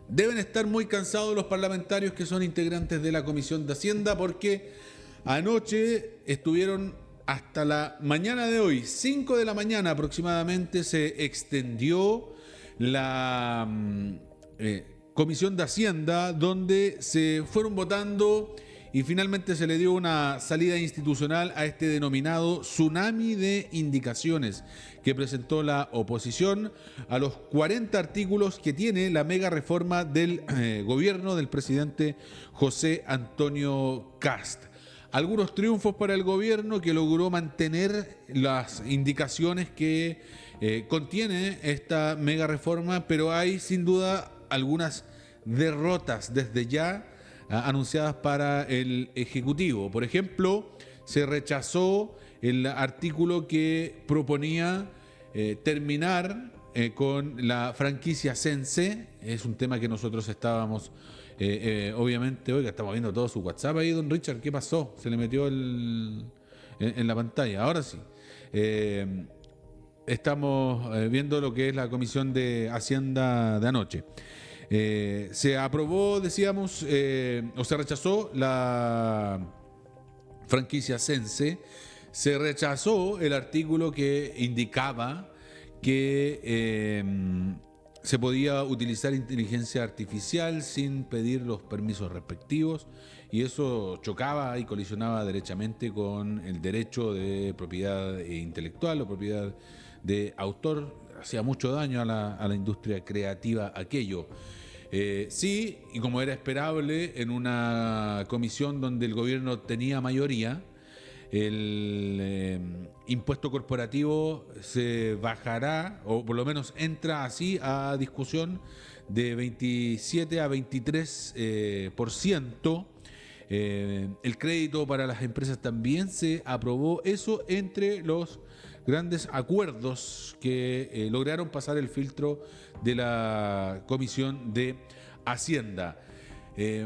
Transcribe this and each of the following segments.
Deben estar muy cansados los parlamentarios que son integrantes de la Comisión de Hacienda porque anoche estuvieron hasta la mañana de hoy, 5 de la mañana aproximadamente, se extendió la Comisión de Hacienda donde se fueron votando y finalmente se le dio una salida institucional a este denominado tsunami de indicaciones que presentó la oposición a los 40 artículos que tiene la mega reforma del gobierno del presidente José Antonio Kast. Algunos triunfos para el gobierno que logró mantener las indicaciones que contiene esta mega reforma, pero hay sin duda algunas derrotas desde ya anunciadas para el Ejecutivo. Por ejemplo, se rechazó el artículo que proponía terminar con la franquicia Sense. Es un tema que nosotros estábamos, obviamente, oiga, estamos viendo todo su WhatsApp ahí, don Richard, ¿qué pasó? Se le metió en la pantalla, ahora sí. Estamos viendo lo que es la Comisión de Hacienda de anoche. Se aprobó, decíamos, o se rechazó la franquicia Sense, se rechazó el artículo que indicaba que se podía utilizar inteligencia artificial sin pedir los permisos respectivos, y eso chocaba y colisionaba derechamente con el derecho de propiedad intelectual o propiedad de autor. Hacía mucho daño a la industria creativa aquello. Sí, y como era esperable, en una comisión donde el gobierno tenía mayoría, el impuesto corporativo se bajará, o por lo menos entra así a discusión, de 27 a 23%. El crédito para las empresas también se aprobó, eso entre los grandes acuerdos que lograron pasar el filtro de la Comisión de Hacienda.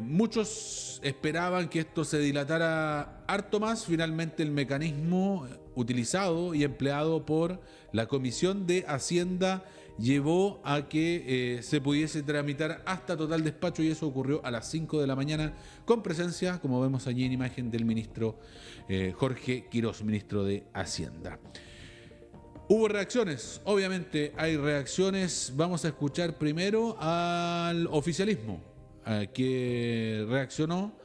Muchos esperaban que esto se dilatara harto más. Finalmente el mecanismo utilizado y empleado por la Comisión de Hacienda llevó a que se pudiese tramitar hasta total despacho, y eso ocurrió a las 5 de la mañana con presencia, como vemos allí en imagen, del ministro Jorge Quirós, ministro de Hacienda. Hubo reacciones, obviamente hay reacciones. Vamos a escuchar primero al oficialismo, que reaccionó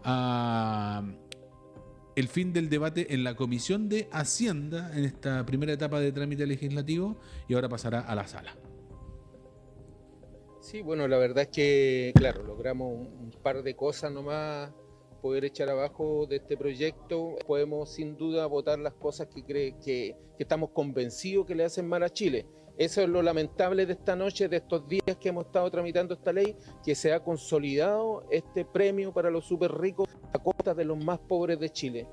a el fin del debate en la Comisión de Hacienda en esta primera etapa de trámite legislativo, y ahora pasará a la sala. Sí, bueno, la verdad es que, claro, logramos un par de cosas nomás poder echar abajo de este proyecto. Podemos sin duda votar las cosas que estamos convencidos que le hacen mal a Chile. Eso es lo lamentable de esta noche, de estos días que hemos estado tramitando esta ley, que se ha consolidado este premio para los súper ricos a costa de los más pobres de Chile.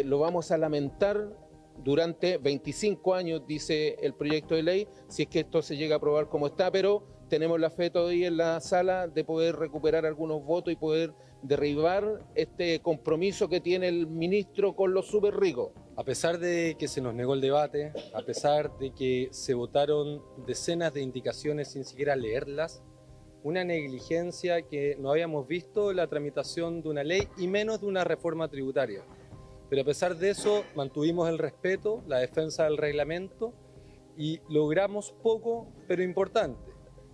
Lo vamos a lamentar durante 25 años, dice el proyecto de ley, si es que esto se llega a aprobar como está, pero tenemos la fe todavía en la sala de poder recuperar algunos votos y poder derribar este compromiso que tiene el ministro con los súper ricos. A pesar de que se nos negó el debate, a pesar de que se votaron decenas de indicaciones sin siquiera leerlas, una negligencia que no habíamos visto en la tramitación de una ley y menos de una reforma tributaria. Pero a pesar de eso, mantuvimos el respeto, la defensa del reglamento y logramos poco, pero importante.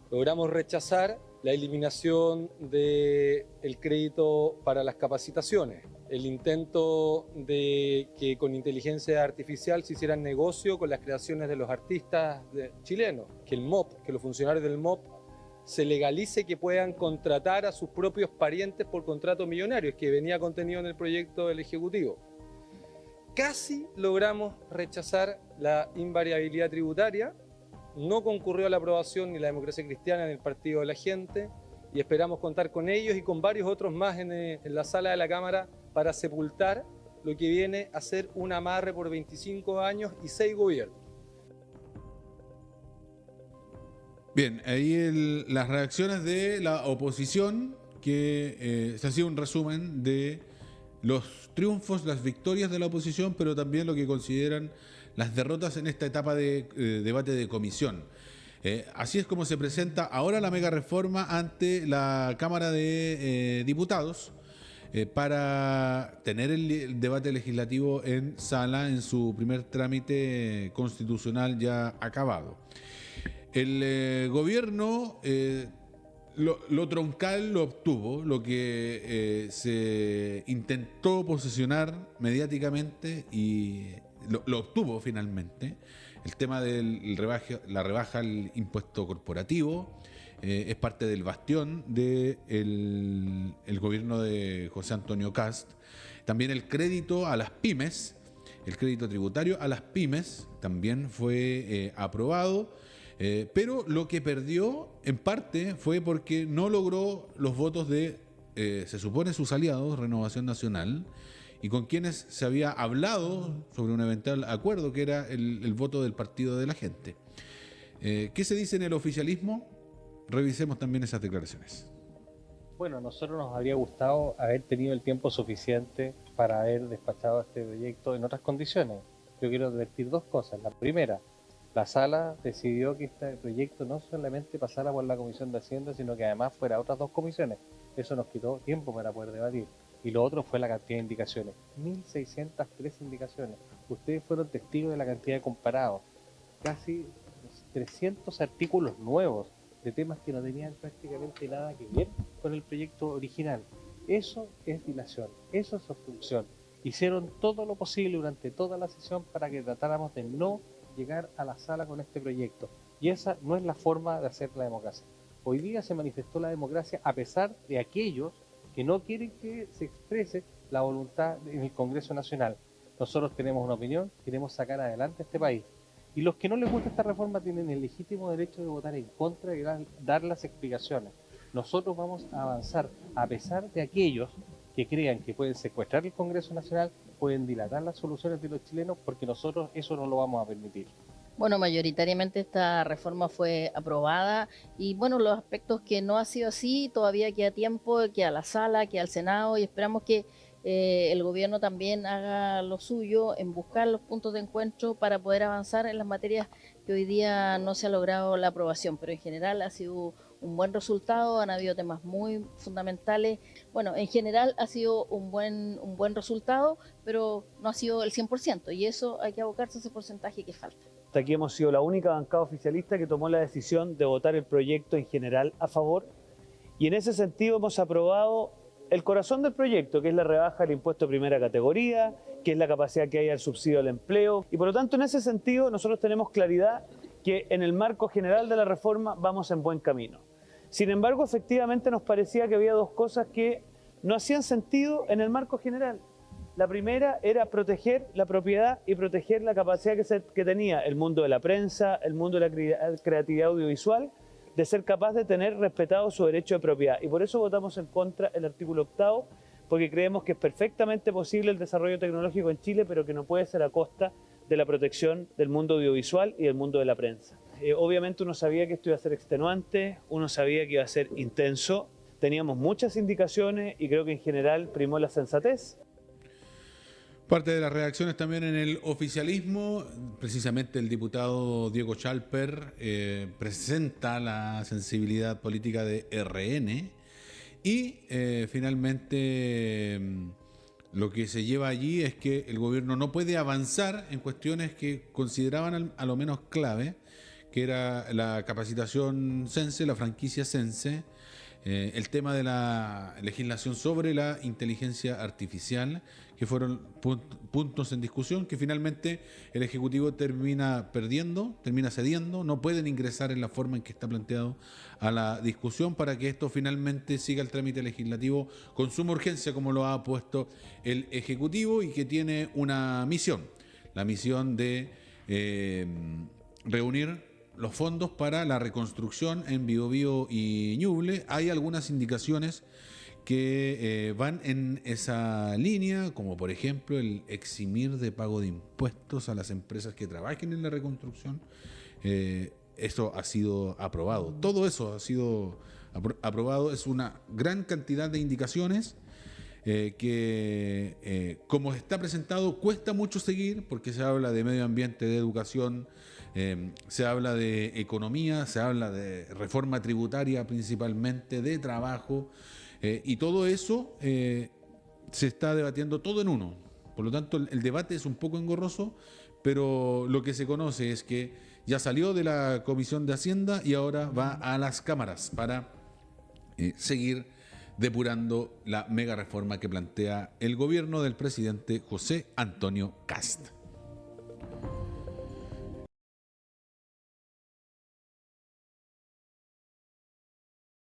Logramos rechazar la eliminación del crédito para las capacitaciones, el intento de que con inteligencia artificial se hicieran negocio con las creaciones de los artistas chilenos, que el MOP, que los funcionarios del MOP se legalice que puedan contratar a sus propios parientes por contratos millonarios, que venía contenido en el proyecto del Ejecutivo. Casi logramos rechazar la invariabilidad tributaria. No concurrió a la aprobación ni la Democracia Cristiana ni el Partido de la Gente, y esperamos contar con ellos y con varios otros más en la sala de la Cámara para sepultar lo que viene a ser un amarre por 25 años y 6 gobiernos. Bien, ahí las reacciones de la oposición, que se ha sido un resumen de los triunfos, las victorias de la oposición, pero también lo que consideran las derrotas en esta etapa de debate de comisión. Así es como se presenta ahora la mega reforma ante la Cámara de Diputados para tener el debate legislativo en sala en su primer trámite constitucional ya acabado. El gobierno lo troncal lo obtuvo, lo que se intentó posesionar mediáticamente y lo obtuvo finalmente. El tema de la rebaja al impuesto corporativo es parte del bastión del el gobierno de José Antonio Kast. También el crédito a las pymes, el crédito tributario a las pymes también fue aprobado. Pero lo que perdió en parte fue porque no logró los votos de, se supone, sus aliados, Renovación Nacional, y con quienes se había hablado sobre un eventual acuerdo que era el voto del Partido de la Gente. ¿Qué se dice en el oficialismo? Revisemos también esas declaraciones. Bueno, a nosotros nos habría gustado haber tenido el tiempo suficiente para haber despachado este proyecto en otras condiciones. Yo quiero advertir dos cosas. La primera, la sala decidió que este proyecto no solamente pasara por la Comisión de Hacienda, sino que además fuera a otras dos comisiones. Eso nos quitó tiempo para poder debatir. Y lo otro fue la cantidad de indicaciones. 1.603 indicaciones. Ustedes fueron testigos de la cantidad de comparados. Casi 300 artículos nuevos de temas que no tenían prácticamente nada que ver con el proyecto original. Eso es dilación, eso es obstrucción. Hicieron todo lo posible durante toda la sesión para que tratáramos de no llegar a la sala con este proyecto. Y esa no es la forma de hacer la democracia. Hoy día se manifestó la democracia a pesar de aquellos que no quieren que se exprese la voluntad en el Congreso Nacional. Nosotros tenemos una opinión, queremos sacar adelante este país. Y los que no les gusta esta reforma tienen el legítimo derecho de votar en contra y dar las explicaciones. Nosotros vamos a avanzar a pesar de aquellos que crean que pueden secuestrar el Congreso Nacional, pueden dilatar las soluciones de los chilenos, porque nosotros eso no lo vamos a permitir. Bueno, mayoritariamente esta reforma fue aprobada y bueno, los aspectos que no ha sido así, todavía queda tiempo, queda la sala, queda el Senado y esperamos que el gobierno también haga lo suyo en buscar los puntos de encuentro para poder avanzar en las materias que hoy día no se ha logrado la aprobación, pero en general ha sido un buen resultado, han habido temas muy fundamentales. Bueno, en general ha sido un buen resultado, pero no ha sido el 100% y eso hay que abocarse a ese porcentaje que falta. Hasta aquí hemos sido la única bancada oficialista que tomó la decisión de votar el proyecto en general a favor y en ese sentido hemos aprobado el corazón del proyecto, que es la rebaja del impuesto de primera categoría, que es la capacidad que hay al subsidio al empleo. Y por lo tanto, en ese sentido, nosotros tenemos claridad que en el marco general de la reforma vamos en buen camino. Sin embargo, efectivamente nos parecía que había dos cosas que no hacían sentido en el marco general. La primera era proteger la propiedad y proteger la capacidad que tenía el mundo de la prensa, el mundo de la creatividad audiovisual, de ser capaz de tener respetado su derecho de propiedad. Y por eso votamos en contra el artículo 8º, porque creemos que es perfectamente posible el desarrollo tecnológico en Chile, pero que no puede ser a costa de la protección del mundo audiovisual y del mundo de la prensa. Obviamente uno sabía que esto iba a ser extenuante, uno sabía que iba a ser intenso, teníamos muchas indicaciones y creo que en general primó la sensatez. Parte de las reacciones también en el oficialismo, precisamente el diputado Diego Chalper presenta la sensibilidad política de RN y finalmente lo que se lleva allí es que el gobierno no puede avanzar en cuestiones que consideraban a lo menos clave, que era la capacitación Sense, la franquicia Sense, el tema de la legislación sobre la inteligencia artificial, que fueron puntos en discusión que finalmente el Ejecutivo termina cediendo, no pueden ingresar en la forma en que está planteado a la discusión para que esto finalmente siga el trámite legislativo con suma urgencia, como lo ha puesto el Ejecutivo y que tiene una misión, la misión de reunir los fondos para la reconstrucción en Biobío y Ñuble. Hay algunas indicaciones que van en esa línea, como por ejemplo el eximir de pago de impuestos a las empresas que trabajen en la reconstrucción. Eso ha sido aprobado. Todo eso ha sido aprobado. Es una gran cantidad de indicaciones que como está presentado cuesta mucho seguir porque se habla de medio ambiente, de educación, Se habla de economía, se habla de reforma tributaria principalmente, de trabajo, y todo eso se está debatiendo todo en uno. Por lo tanto, el debate es un poco engorroso, pero lo que se conoce es que ya salió de la Comisión de Hacienda y ahora va a las cámaras para seguir depurando la mega reforma que plantea el gobierno del presidente José Antonio Kast.